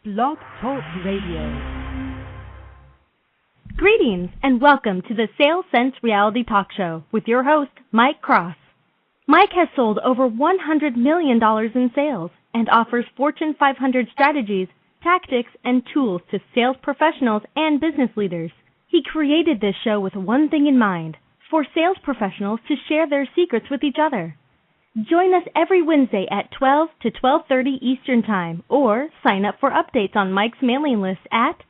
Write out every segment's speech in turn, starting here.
Blog Talk Radio. Greetings and welcome to the Sales Sense Reality Talk Show with your host, Mike Krause. Mike has sold over $100 million in sales and offers Fortune 500 strategies, tactics, and tools to sales professionals and business leaders. He created this show with one thing in mind, for sales professionals to share their secrets with each other. Join us every Wednesday at 12 to 12:30 Eastern Time, or sign up for updates on Mike's mailing list at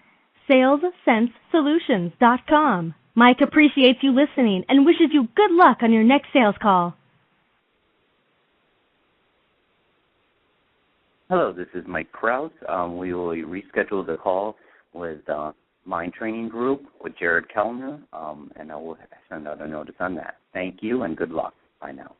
salessensesolutions.com. Mike appreciates you listening and wishes you good luck on your next sales call. Hello, this is Mike Krause. We will reschedule the call with Mind Training Group with Jared Kelner, and I will send out a notice on that. Thank you and good luck. Bye now.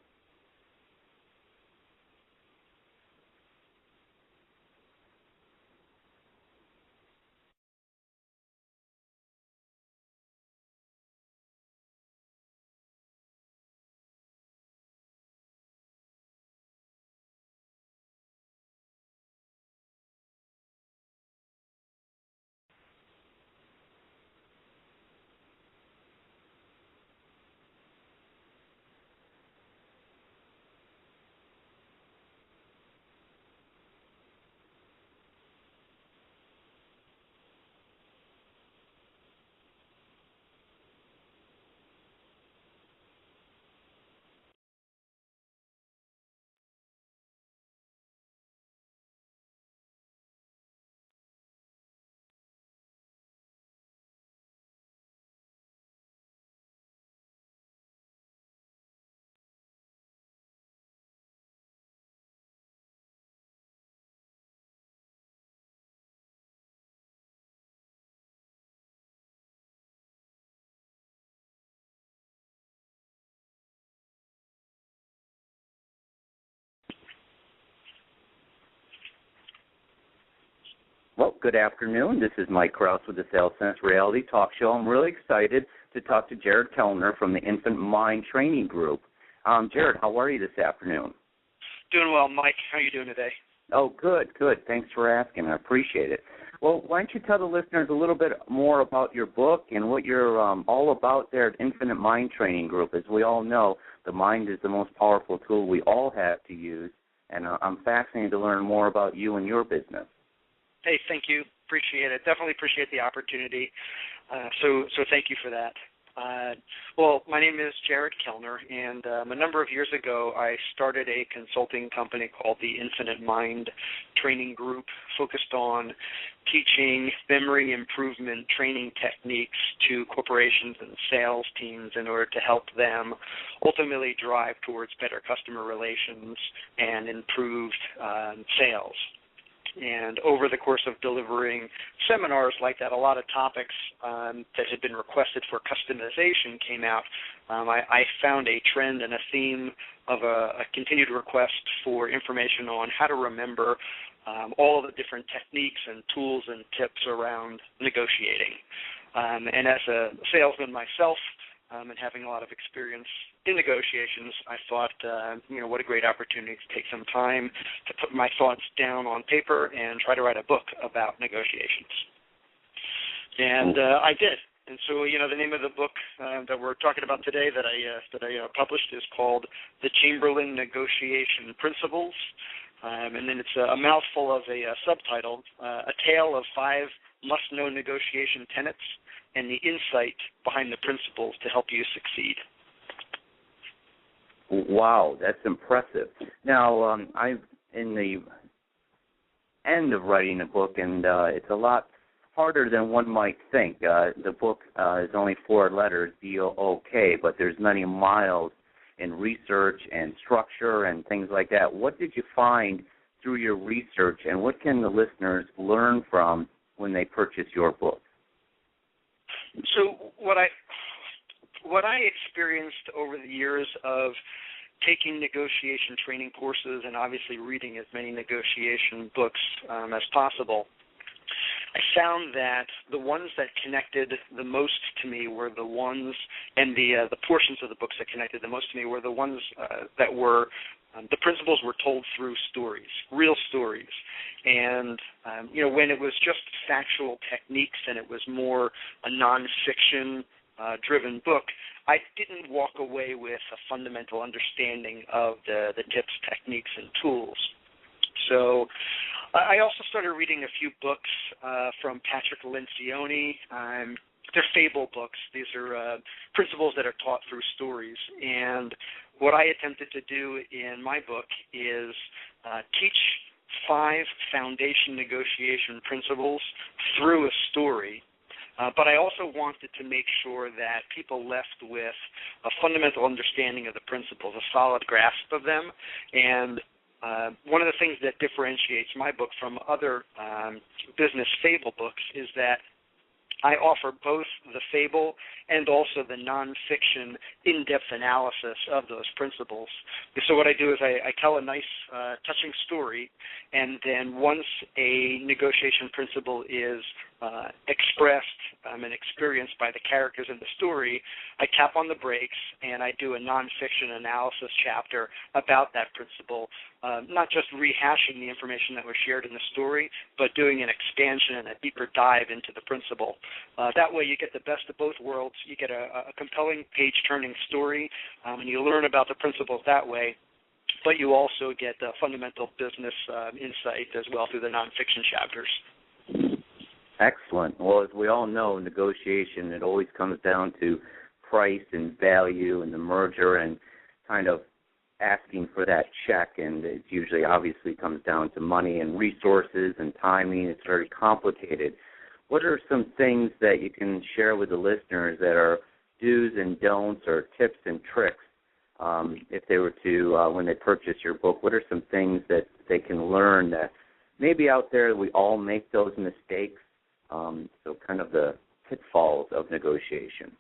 Well, good afternoon. This is Mike Krause with the Sales Sense Reality Talk Show. I'm really excited to talk to Jared Kelner from the Infant Mind Training Group. Jared, how are you this afternoon? Doing well, Mike. How are you doing today? Oh, good. Thanks for asking. I appreciate it. Well, why don't you tell the listeners a little bit more about your book and what you're all about there at Infinite Mind Training Group. As we all know, the mind is the most powerful tool we all have to use, and I'm fascinated to learn more about you and your business. Hey, thank you. Appreciate it. Definitely appreciate the opportunity. So thank you for that. Well, my name is Jared Kelner, and a number of years ago, I started a consulting company called the Infinite Mind Training Group, focused on teaching memory improvement training techniques to corporations and sales teams in order to help them ultimately drive towards better customer relations and improved sales. And over the course of delivering seminars like that, a lot of topics that had been requested for customization came out. I found a trend and a theme of a continued request for information on how to remember all of the different techniques and tools and tips around negotiating. And as a salesman myself, and having a lot of experience in negotiations, I thought, what a great opportunity to take some time to put my thoughts down on paper and try to write a book about negotiations. And I did. And so, the name of the book that we're talking about today that I published is called The Chamberlain Negotiation Principles. And then it's a mouthful of a subtitle, A Tale of 5 Must-Know Negotiation Tenets and the Insight Behind the Principles to Help You Succeed. Wow, that's impressive. Now, I'm in the end of writing a book, and it's a lot harder than one might think. The book is only 4 letters, B-O-O-K, but there's many miles in research and structure and things like that. What did you find through your research, and what can the listeners learn from when they purchase your book? So what I experienced over the years of taking negotiation training courses and obviously reading as many negotiation books as possible, I found that the ones that connected the most to me were the ones, and the portions of the books that connected the most to me were the ones that were the principles were told through stories, real stories. And, when it was just factual techniques and it was more a nonfiction driven book, I didn't walk away with a fundamental understanding of the tips, techniques, and tools. So I also started reading a few books from Patrick Lencioni. They're fable books. These are principles that are taught through stories. And what I attempted to do in my book is teach 5 foundation negotiation principles through a story. But I also wanted to make sure that people left with a fundamental understanding of the principles, a solid grasp of them. And one of the things that differentiates my book from other business fable books is that I offer both the fable and also the nonfiction in-depth analysis of those principles. So what I do is I tell a nice, touching story, and then once a negotiation principle is expressed and experienced by the characters in the story, I tap on the brakes and I do a nonfiction analysis chapter about that principle, not just rehashing the information that was shared in the story, but doing an expansion and a deeper dive into the principle. That way you get the best of both worlds. You get a compelling page-turning story, and you learn about the principles that way, but you also get fundamental business insight as well through the nonfiction chapters. Excellent. Well, as we all know, negotiation, it always comes down to price and value and the merger and kind of asking for that check, and it usually obviously comes down to money and resources and timing. It's very complicated. What are some things that you can share with the listeners that are do's and don'ts or tips and tricks if they were to, when they purchase your book, what are some things that they can learn that maybe out there we all make those mistakes? So kind of the pitfalls of negotiation.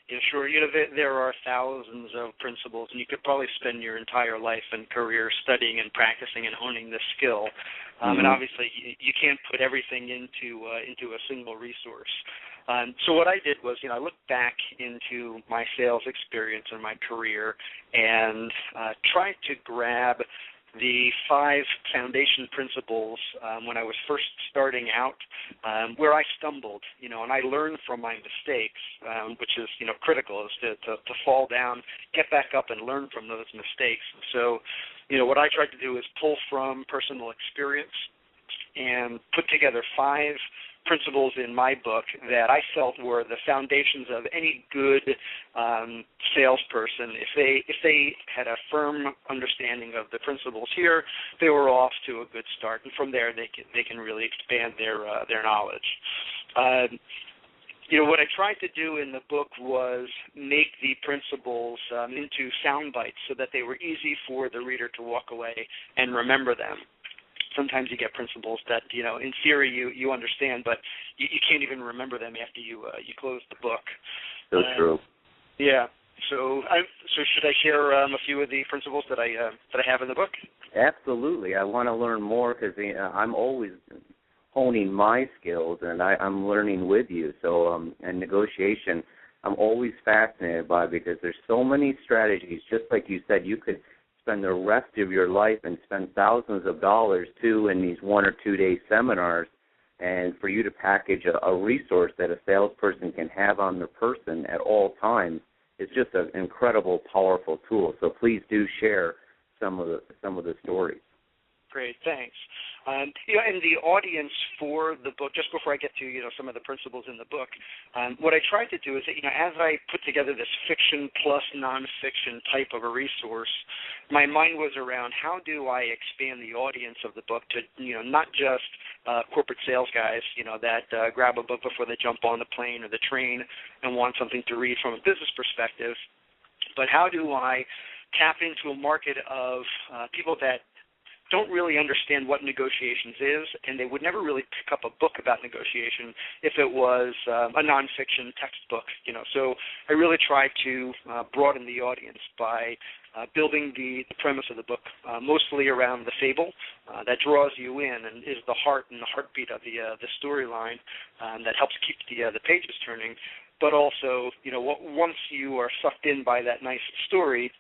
Yeah, sure. There are thousands of principles, and you could probably spend your entire life and career studying and practicing and honing this skill. And obviously, you can't put everything into a single resource. So what I did was, I looked back into my sales experience and my career and tried to grab the 5 foundation principles when I was first starting out, where I stumbled, and I learned from my mistakes, which is, critical, is to fall down, get back up, and learn from those mistakes. So, what I tried to do is pull from personal experience and put together 5 principles in my book that I felt were the foundations of any good salesperson. If they had a firm understanding of the principles here, they were off to a good start, and from there they can really expand their knowledge. What I tried to do in the book was make the principles into sound bites so that they were easy for the reader to walk away and remember them. Sometimes you get principles that, in theory you understand, but you can't even remember them after you close the book. So true. Yeah. So should I share a few of the principles that I have in the book? Absolutely. I want to learn more because I'm always honing my skills, and I'm learning with you. So, and negotiation, I'm always fascinated by because there's so many strategies. Just like you said, you could spend the rest of your life and spend thousands of dollars, too, in these 1 or 2 day seminars, and for you to package a resource that a salesperson can have on their person at all times is just an incredible, powerful tool. So please do share some of the stories. Great, thanks. And the audience for the book, just before I get to some of the principles in the book, what I tried to do is that as I put together this fiction plus nonfiction type of a resource, my mind was around how do I expand the audience of the book to not just corporate sales guys that grab a book before they jump on the plane or the train and want something to read from a business perspective, but how do I tap into a market of people that don't really understand what negotiations is, and they would never really pick up a book about negotiation if it was a nonfiction textbook. So I really tried to broaden the audience by building the premise of the book mostly around the fable that draws you in and is the heart and the heartbeat of the storyline that helps keep the pages turning. but also, once you are sucked in by that nice story,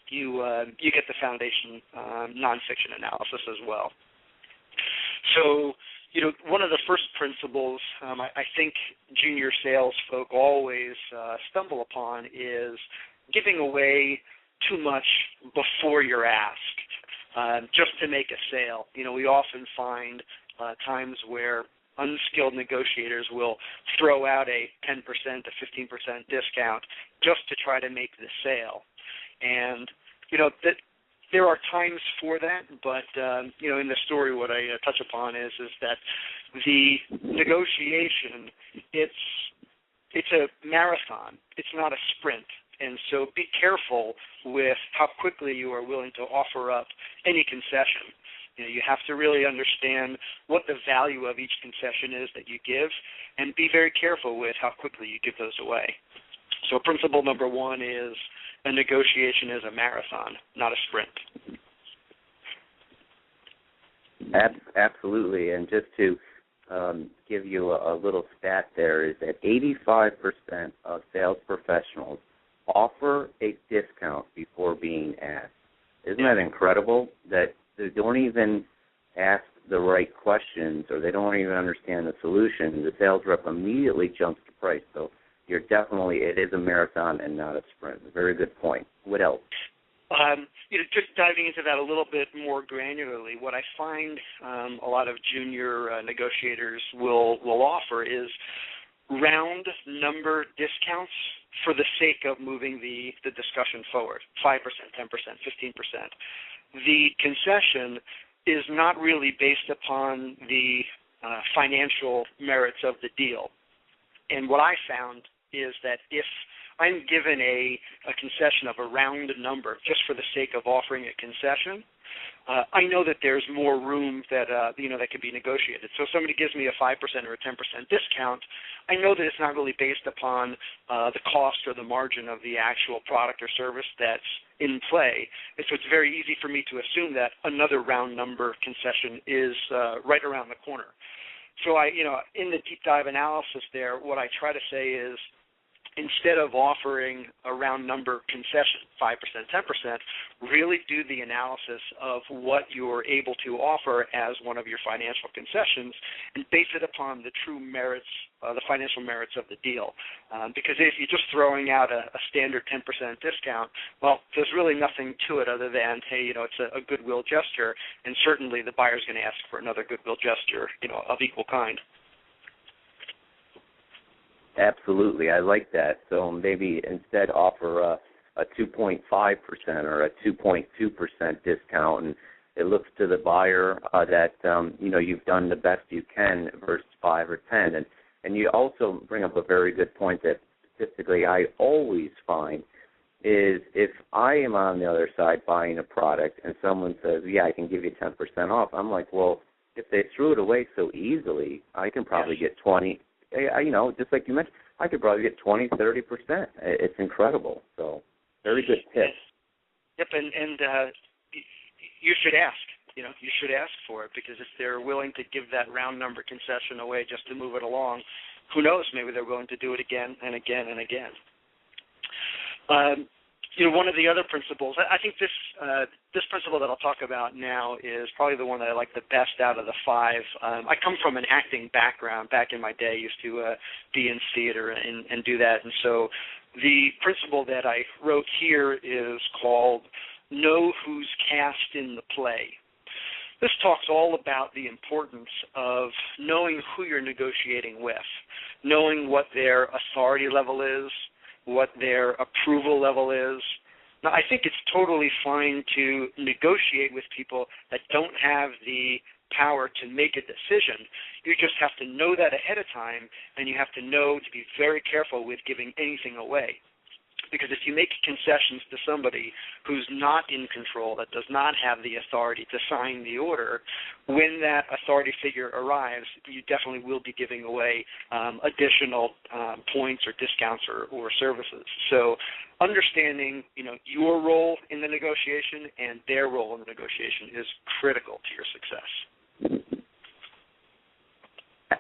you get the foundation nonfiction analysis as well. So, one of the first principles I think junior sales folk always stumble upon is giving away too much before you're asked, just to make a sale. We often find times where unskilled negotiators will throw out a 10% to 15% discount just to try to make the sale. And, that there are times for that, but, in the story what I touch upon is that the negotiation, it's a marathon. It's not a sprint. And so be careful with how quickly you are willing to offer up any concession. You have to really understand what the value of each concession is that you give, and be very careful with how quickly you give those away. So principle number one is a negotiation is a marathon, not a sprint. Absolutely. And just to give you a little stat there is that 85% of sales professionals offer a discount before being asked. Isn't that incredible? That they don't even ask the right questions, or they don't even understand the solution. The sales rep immediately jumps to price. So it is a marathon and not a sprint. Very good point. What else? Just diving into that a little bit more granularly, what I find a lot of junior negotiators will offer is round number discounts for the sake of moving the discussion forward, 5%, 10%, 15%. The concession is not really based upon the financial merits of the deal. And what I found is that if I'm given a concession of a round number just for the sake of offering a concession, I know that there's more room that that could be negotiated. So if somebody gives me a 5% or a 10% discount, I know that it's not really based upon the cost or the margin of the actual product or service that's in play. And so it's very easy for me to assume that another round number concession is right around the corner. So in the deep dive analysis there, what I try to say is, instead of offering a round number concession, 5%, 10%, really do the analysis of what you're able to offer as one of your financial concessions and base it upon the true merits, the financial merits of the deal. Because if you're just throwing out a standard 10% discount, well, there's really nothing to it other than, hey, it's a goodwill gesture, and certainly the buyer's going to ask for another goodwill gesture, of equal kind. Absolutely. I like that. So maybe instead offer a 2.5% or a 2.2% discount, and it looks to the buyer that, you've done the best you can versus 5 or 10. And you also bring up a very good point that statistically I always find is if I am on the other side buying a product and someone says, yeah, I can give you 10% off, I'm like, well, if they threw it away so easily, I can probably get 20. Just like you mentioned, I could probably get 20, 30%. It's incredible. So, very good tip. Yep, and you should ask. You should ask for it, because if they're willing to give that round number concession away just to move it along, who knows? Maybe they're willing to do it again and again and again. One of the other principles, I think this principle that I'll talk about now is probably the one that I like the best out of the 5. I come from an acting background. Back in my day, I used to be in theater and do that. And so the principle that I wrote here is called Know Who's Cast in the Play. This talks all about the importance of knowing who you're negotiating with, knowing what their authority level is, what their approval level is. Now, I think it's totally fine to negotiate with people that don't have the power to make a decision. You just have to know that ahead of time, and you have to know to be very careful with giving anything away. Because if you make concessions to somebody who's not in control, that does not have the authority to sign the order, when that authority figure arrives, you definitely will be giving away additional points or discounts or services. So understanding, your role in the negotiation and their role in the negotiation is critical to your success.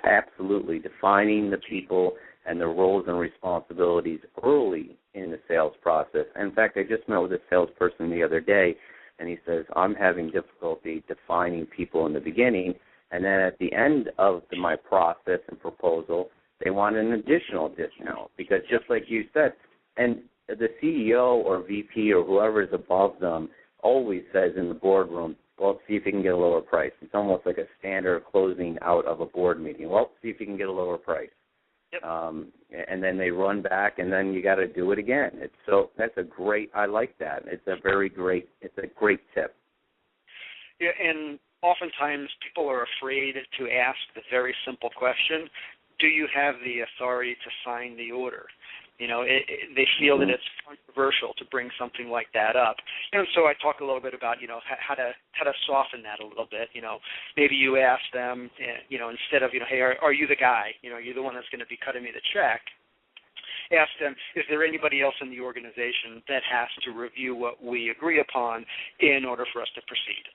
Absolutely. Defining the people and the roles and responsibilities early in the sales process. In fact, I just met with a salesperson the other day, and he says, I'm having difficulty defining people in the beginning, and then at the end of my process and proposal, they want an additional discount because just like you said, and the CEO or VP or whoever is above them always says in the boardroom, well, see if you can get a lower price. It's almost like a standard closing out of a board meeting. Well, see if you can get a lower price. Yep. And then they run back, and then you got to do it again. That's a great. I like that. It's a great tip. Yeah, and oftentimes people are afraid to ask the very simple question: do you have the authority to sign the order? They feel that it's controversial to bring something like that up. And so I talk a little bit about, how to soften that a little bit. Maybe you ask them, instead of, hey, are you the guy? You're the one that's going to be cutting me the check. Ask them, is there anybody else in the organization that has to review what we agree upon in order for us to proceed?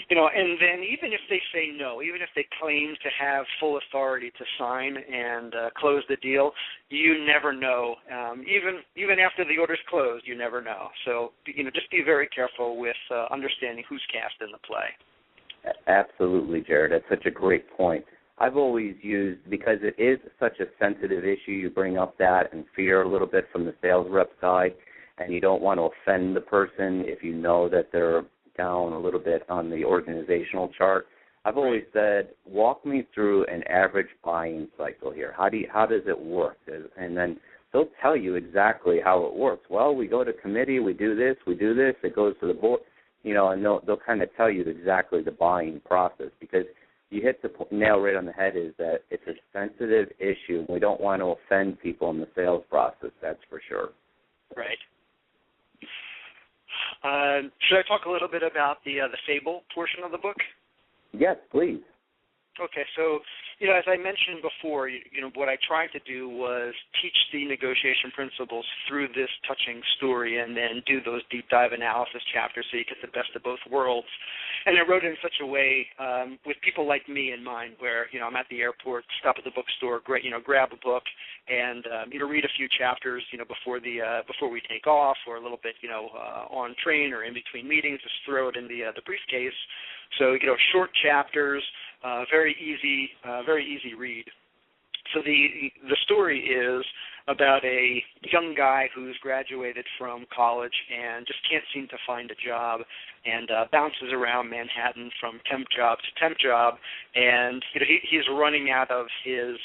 And then even if they say no, even if they claim to have full authority to sign and close the deal, you never know. Even after the order's closed, you never know. So, just be very careful with understanding who's cast in the play. Absolutely, Jared. That's such a great point. I've always used, because it is such a sensitive issue, you bring up that and fear a little bit from the sales rep side, and you don't want to offend the person if you know that they're down a little bit on the organizational chart. I've always said, walk me through an average buying cycle here. How does it work? And then they'll tell you exactly how it works. Well, we go to committee, we do this, it goes to the board, and they'll kind of tell you exactly the buying process, because you hit the nail right on the head, is that it's a sensitive issue. We don't want to offend people in the sales process, that's for sure. Right. Should I talk a little bit about the fable portion of the book? Yes, please. Okay, so, as I mentioned before, what I tried to do was teach the negotiation principles through this touching story and then do those deep dive analysis chapters so you get the best of both worlds. And I wrote it in such a way with people like me in mind where, I'm at the airport, stop at the bookstore, grab a book and, read a few chapters, before we take off, or a little bit, on train or in between meetings, just throw it in the briefcase. So, short chapters, very easy read. So the story is about a young guy who's graduated from college and just can't seem to find a job, and bounces around Manhattan from temp job to temp job, and he's running out of his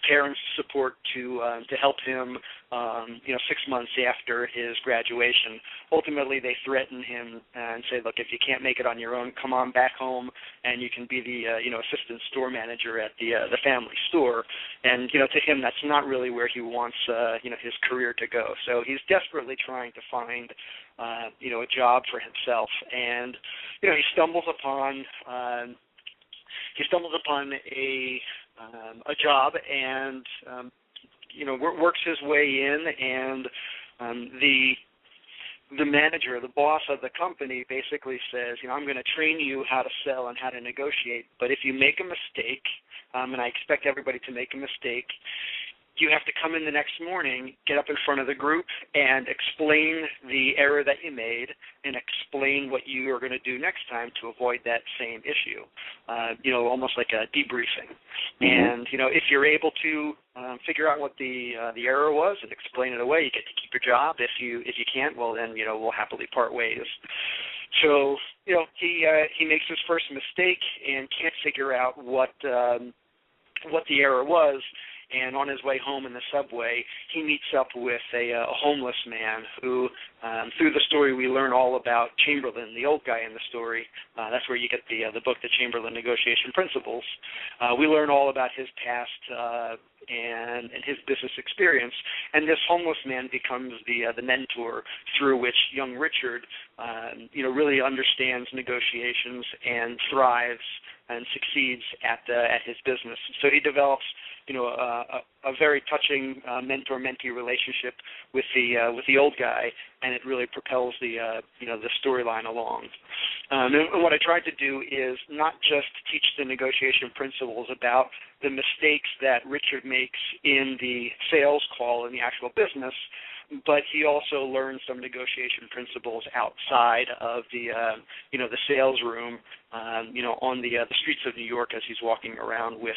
parents' support to help him 6 months after his graduation. Ultimately, they threaten him and say, look, if you can't make it on your own, come on back home and you can be the assistant store manager at the family store. And to him, that's not really where he wants his career to go. So he's desperately trying to find a job for himself, and he stumbles upon a job and works his way in, and the manager, the boss of the company, basically says, I'm going to train you how to sell and how to negotiate, but if you make a mistake, and I expect everybody to make a mistake, you have to come in the next morning, get up in front of the group, and explain the error that you made and explain what you are going to do next time to avoid that same issue, almost like a debriefing. Mm-hmm. And, if you're able to figure out what the error was and explain it away, you get to keep your job. If you can't, well, then, we'll happily part ways. So, he makes his first mistake and can't figure out what the error was. And on his way home in the subway, he meets up with a homeless man who, through the story, we learn all about Chamberlain, the old guy in the story. That's where you get the book, The Chamberlain Negotiation Principles. We learn all about his past and his business experience. And this homeless man becomes the mentor through which young Richard, really understands negotiations and thrives and succeeds at his business. So he develops a very touching mentor-mentee relationship with the old guy, and it really propels the storyline along. And what I tried to do is not just teach the negotiation principles about the mistakes that Richard makes in the sales call in the actual business, but he also learned some negotiation principles outside of the sales room, on the streets of New York as he's walking around with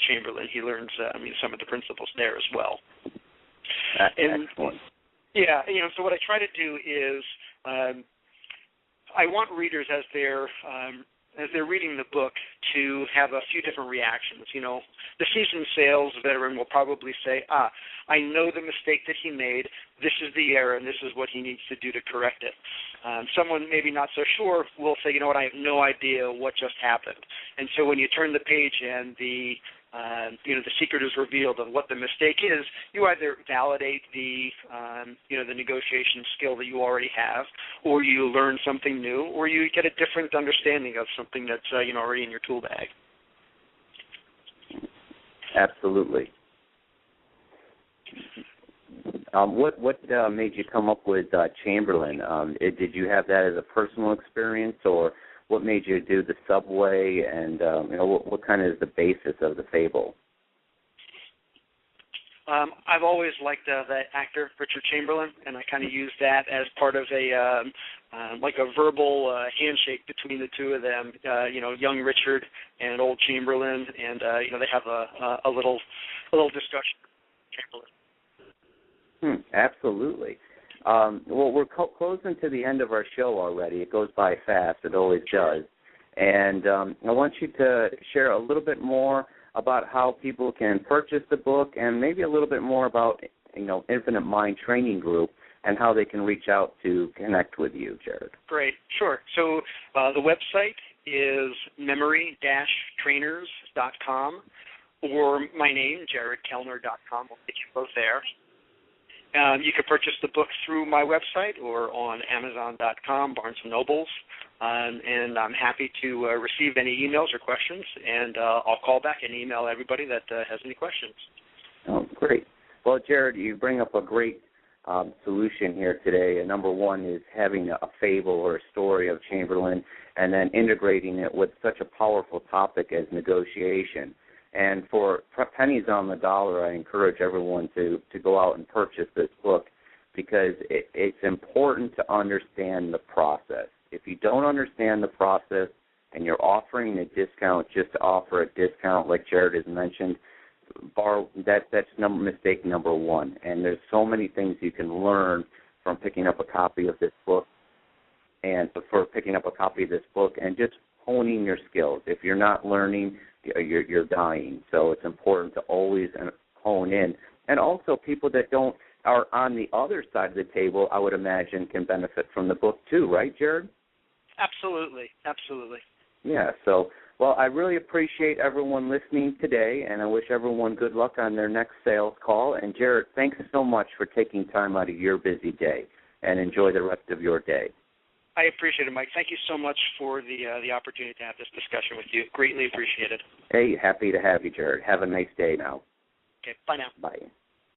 Chamberlain. He learns some of the principles there as well. Excellent. Yeah, so what I try to do is I want readers as they're reading the book to have a few different reactions. The seasoned sales veteran will probably say, I know the mistake that he made. This is the error, and this is what he needs to do to correct it. Someone maybe not so sure will say, I have no idea what just happened. And so when you turn the page and the secret is revealed of what the mistake is, you either validate the negotiation skill that you already have, or you learn something new, or you get a different understanding of something that's already in your tool bag. Absolutely. What made you come up with Chamberlain? Did you have that as a personal experience, or what made you do the subway, and what kind of is the basis of the fable? I've always liked the actor Richard Chamberlain, and I kind of used that as part of a verbal handshake between the two of them. Young Richard and old Chamberlain, and they have a little discussion. Chamberlain. Absolutely. Well, we're closing to the end of our show already. It goes by fast. It always does. And I want you to share a little bit more about how people can purchase the book, and maybe a little bit more about, Infinite Mind Training Group and how they can reach out to connect with you, Jared. Great. Sure. So the website is memory-trainers.com, or my name, jaredkelner.com. We'll get you both there. You can purchase the book through my website or on Amazon.com, Barnes & Nobles, and I'm happy to receive any emails or questions, and I'll call back and email everybody that has any questions. Oh, great. Well, Jared, you bring up a great solution here today. And number one is having a fable or a story of Chamberlain, and then integrating it with such a powerful topic as negotiation. And for pennies on the dollar, I encourage everyone to go out and purchase this book, because it's important to understand the process. If you don't understand the process and you're offering a discount just to offer a discount, like Jared has mentioned, that's mistake number one. And there's so many things you can learn from picking up a copy of this book, and just honing your skills. If you're not learning, you're dying. So it's important to always hone in. And also people that are on the other side of the table, I would imagine, can benefit from the book too, right, Jared? Absolutely. Yeah, so, well, I really appreciate everyone listening today, and I wish everyone good luck on their next sales call. And Jared, thanks so much for taking time out of your busy day, and enjoy the rest of your day. I appreciate it, Mike. Thank you so much for the opportunity to have this discussion with you. Greatly appreciate it. Hey, happy to have you, Jared. Have a nice day now. Okay, bye now. Bye.